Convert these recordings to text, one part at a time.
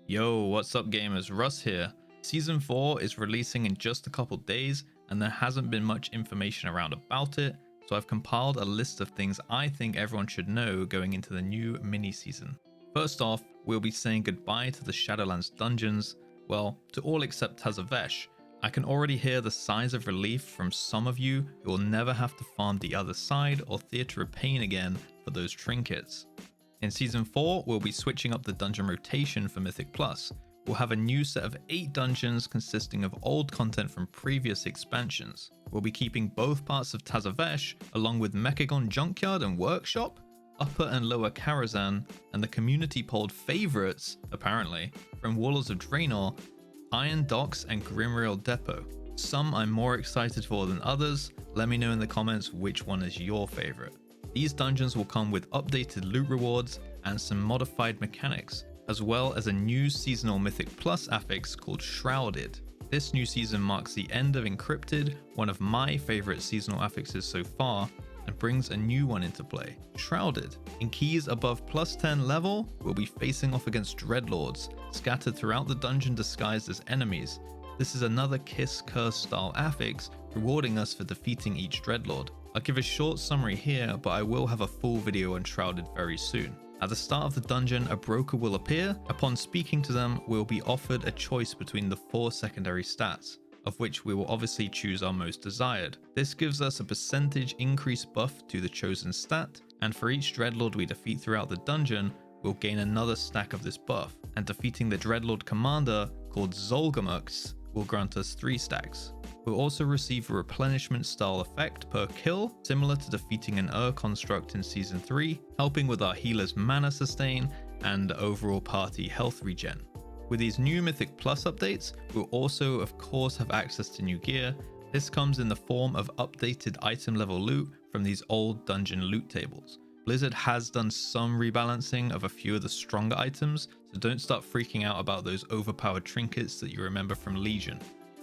Yo, what's up gamers, Russ here. Season 4 is releasing in just a couple days and there hasn't been much information around about it, so I've compiled a list of things I think everyone should know going into the new mini-season. First off, we'll be saying goodbye to the Shadowlands dungeons, well, to all except Tazavesh. I can already hear the sighs of relief from some of you who will never have to farm the other side or Theatre of Pain again for those trinkets. In Season 4, we'll be switching up the dungeon rotation for Mythic Plus. We'll have a new set of 8 dungeons consisting of old content from previous expansions. We'll be keeping both parts of Tazavesh, along with Mechagon Junkyard and Workshop, Upper and Lower Karazhan, and the community polled favourites, apparently, from Warlords of Draenor, Iron Docks and Grimrail Depot. Some I'm more excited for than others. Let me know in the comments which one is your favourite. These dungeons will come with updated loot rewards and some modified mechanics, as well as a new seasonal Mythic Plus affix called Shrouded. This new season marks the end of Encrypted, one of my favourite seasonal affixes so far, and brings a new one into play, Shrouded. In keys above +10 level, we'll be facing off against Dreadlords, scattered throughout the dungeon disguised as enemies. This is another Kiss Curse style affix, rewarding us for defeating each Dreadlord. I'll give a short summary here, but I will have a full video on Shrouded very soon. At the start of the dungeon, a broker will appear. Upon speaking to them, we'll be offered a choice between the 4 secondary stats, of which we will obviously choose our most desired. This gives us a percentage increase buff to the chosen stat, and for each Dreadlord we defeat throughout the dungeon, we'll gain another stack of this buff, and defeating the Dreadlord commander, called Zolgamux, will grant us 3 stacks. We'll also receive a replenishment style effect per kill, similar to defeating an construct in Season 3, helping with our healer's mana sustain and overall party health regen. With these new Mythic Plus updates, we'll also of course have access to new gear. This comes in the form of updated item level loot from these old dungeon loot tables. Blizzard has done some rebalancing of a few of the stronger items, so don't start freaking out about those overpowered trinkets that you remember from Legion.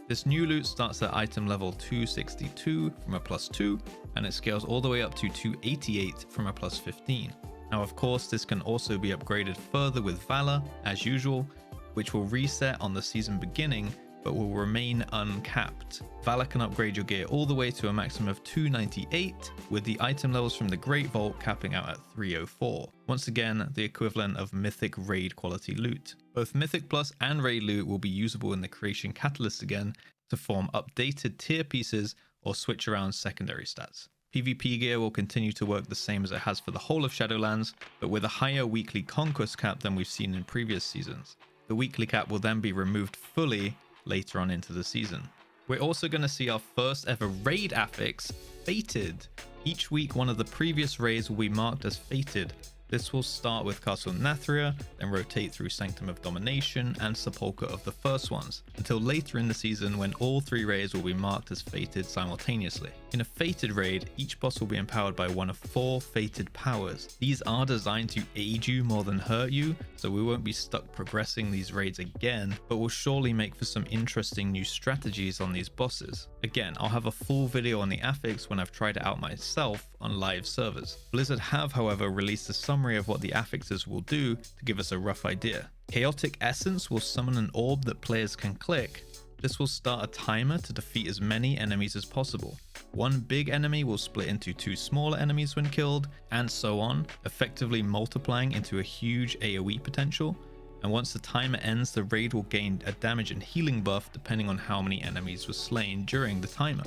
This new loot starts at item level 262 from a +2, and it scales all the way up to 288 from a +15. Now of course this can also be upgraded further with Valor, as usual, which will reset on the season beginning, but will remain uncapped. Valor can upgrade your gear all the way to a maximum of 298, with the item levels from the Great Vault capping out at 304. Once again, the equivalent of Mythic Raid quality loot. Both Mythic Plus and Raid loot will be usable in the Creation Catalyst again to form updated tier pieces or switch around secondary stats. PvP gear will continue to work the same as it has for the whole of Shadowlands, but with a higher weekly conquest cap than we've seen in previous seasons. The weekly cap will then be removed fully later on into the season. We're also going to see our first ever raid affix, Fated. Each week one of the previous raids will be marked as Fated. This will start with Castle Nathria, then rotate through Sanctum of Domination and Sepulchre of the first ones, until later in the season when all 3 raids will be marked as Fated simultaneously. In a Fated raid, each boss will be empowered by one of 4 Fated powers. These are designed to aid you more than hurt you, so we won't be stuck progressing these raids again, but will surely make for some interesting new strategies on these bosses. Again, I'll have a full video on the affix when I've tried it out myself on live servers. Blizzard have, however, released a summary of what the affixes will do to give us a rough idea. Chaotic Essence will summon an orb that players can click. This will start a timer to defeat as many enemies as possible. One big enemy will split into 2 smaller enemies when killed, and so on, effectively multiplying into a huge AoE potential. And once the timer ends, the raid will gain a damage and healing buff depending on how many enemies were slain during the timer.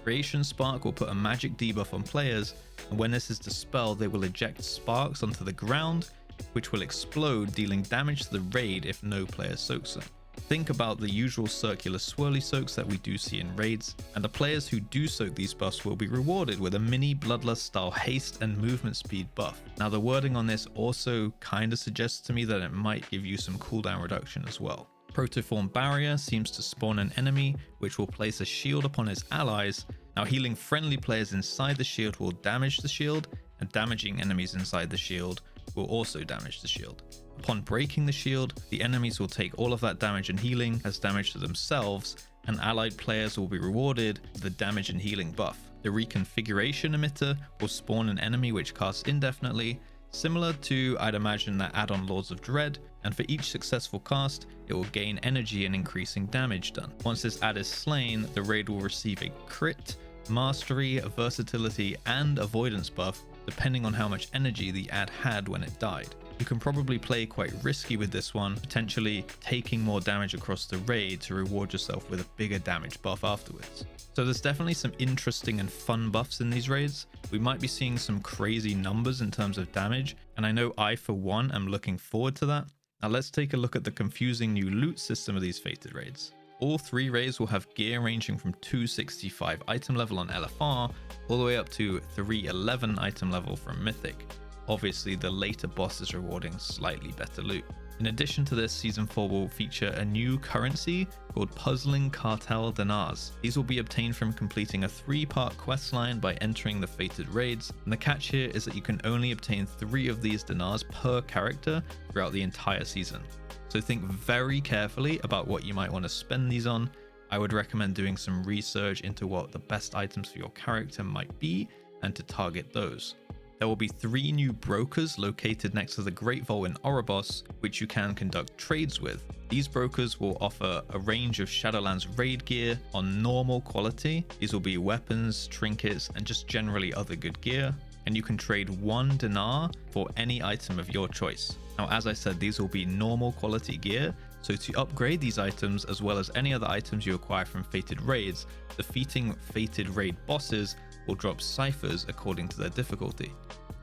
Creation Spark will put a magic debuff on players, and when this is dispelled they will eject sparks onto the ground, which will explode, dealing damage to the raid if no player soaks them. Think about the usual circular swirly soaks that we do see in raids, and the players who do soak these buffs will be rewarded with a mini Bloodlust style haste and movement speed buff. Now the wording on this also kinda suggests to me that it might give you some cooldown reduction as well. Protoform Barrier seems to spawn an enemy which will place a shield upon his allies. Now healing friendly players inside the shield will damage the shield, and damaging enemies inside the shield will also damage the shield. Upon breaking the shield, the enemies will take all of that damage and healing as damage to themselves, and allied players will be rewarded with the damage and healing buff. The Reconfiguration Emitter will spawn an enemy which casts indefinitely, Similar to, I'd imagine, that add-on Lords of Dread, and for each successful cast, it will gain energy and increasing damage done. Once this ad is slain, the raid will receive a crit, mastery, versatility, and avoidance buff, depending on how much energy the ad had when it died. You can probably play quite risky with this one, potentially taking more damage across the raid to reward yourself with a bigger damage buff afterwards. So there's definitely some interesting and fun buffs in these raids. We might be seeing some crazy numbers in terms of damage, and I know I for one am looking forward to that. Now let's take a look at the confusing new loot system of these fated raids. All 3 raids will have gear ranging from 265 item level on LFR all the way up to 311 item level from Mythic. Obviously, the later bosses rewarding slightly better loot. In addition to this, Season 4 will feature a new currency called Puzzling Cartel Dinars. These will be obtained from completing a 3-part questline by entering the fated raids, and the catch here is that you can only obtain 3 of these dinars per character throughout the entire season. So think very carefully about what you might want to spend these on. I would recommend doing some research into what the best items for your character might be and to target those. There will be 3 new brokers located next to the Great Vault in Oribos, which you can conduct trades with. These brokers will offer a range of Shadowlands raid gear on normal quality. These will be weapons, trinkets, and just generally other good gear. And you can trade 1 dinar for any item of your choice. Now, as I said, these will be normal quality gear. So to upgrade these items, as well as any other items you acquire from fated raids, defeating fated raid bosses will drop ciphers according to their difficulty.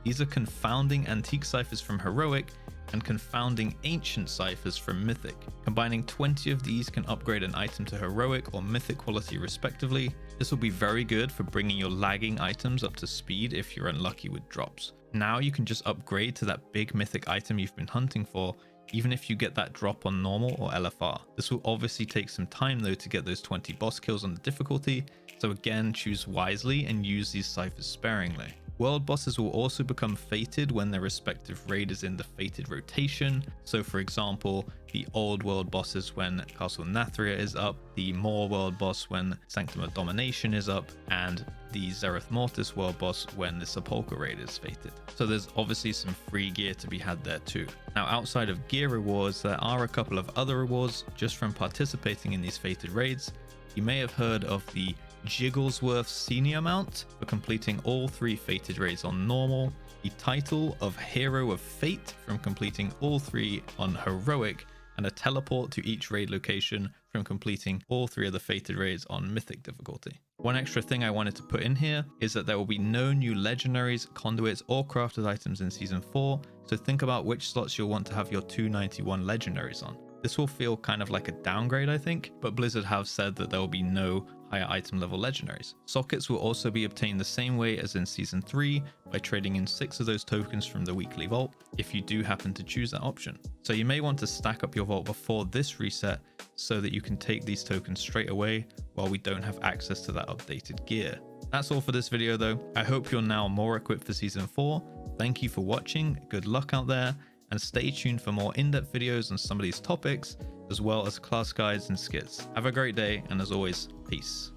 These are confounding antique ciphers from heroic and confounding ancient ciphers from mythic. Combining 20 of these can upgrade an item to heroic or mythic quality respectively. This will be very good for bringing your lagging items up to speed if you're unlucky with drops. Now you can just upgrade to that big mythic item you've been hunting for, even if you get that drop on normal or LFR. This will obviously take some time though to get those 20 boss kills on the difficulty, so again, choose wisely and use these ciphers sparingly. World bosses will also become fated when their respective raid is in the fated rotation. So for example, the old world bosses when Castle Nathria is up, the Moor world boss when Sanctum of Domination is up, and the Zereth Mortis world boss when the Sepulchre raid is fated. So there's obviously some free gear to be had there too. Now outside of gear rewards, there are a couple of other rewards just from participating in these fated raids. You may have heard of the Jigglesworth Senior Mount for completing all 3 fated raids on normal, the title of Hero of Fate from completing all 3 on heroic, and a teleport to each raid location from completing all 3 of the fated raids on mythic difficulty. One extra thing I wanted to put in here is that there will be no new legendaries, conduits, or crafted items in Season 4, so think about which slots you'll want to have your 291 legendaries on. This will feel kind of like a downgrade, I think, but Blizzard have said that there will be no higher item level legendaries. Sockets will also be obtained the same way as in Season 3 by trading in 6 of those tokens from the weekly vault if you do happen to choose that option. So you may want to stack up your vault before this reset so that you can take these tokens straight away while we don't have access to that updated gear. That's all for this video though. I hope you're now more equipped for Season 4. Thank you for watching, good luck out there, and stay tuned for more in-depth videos on some of these topics, as well as class guides and skits. Have a great day, and as always, peace.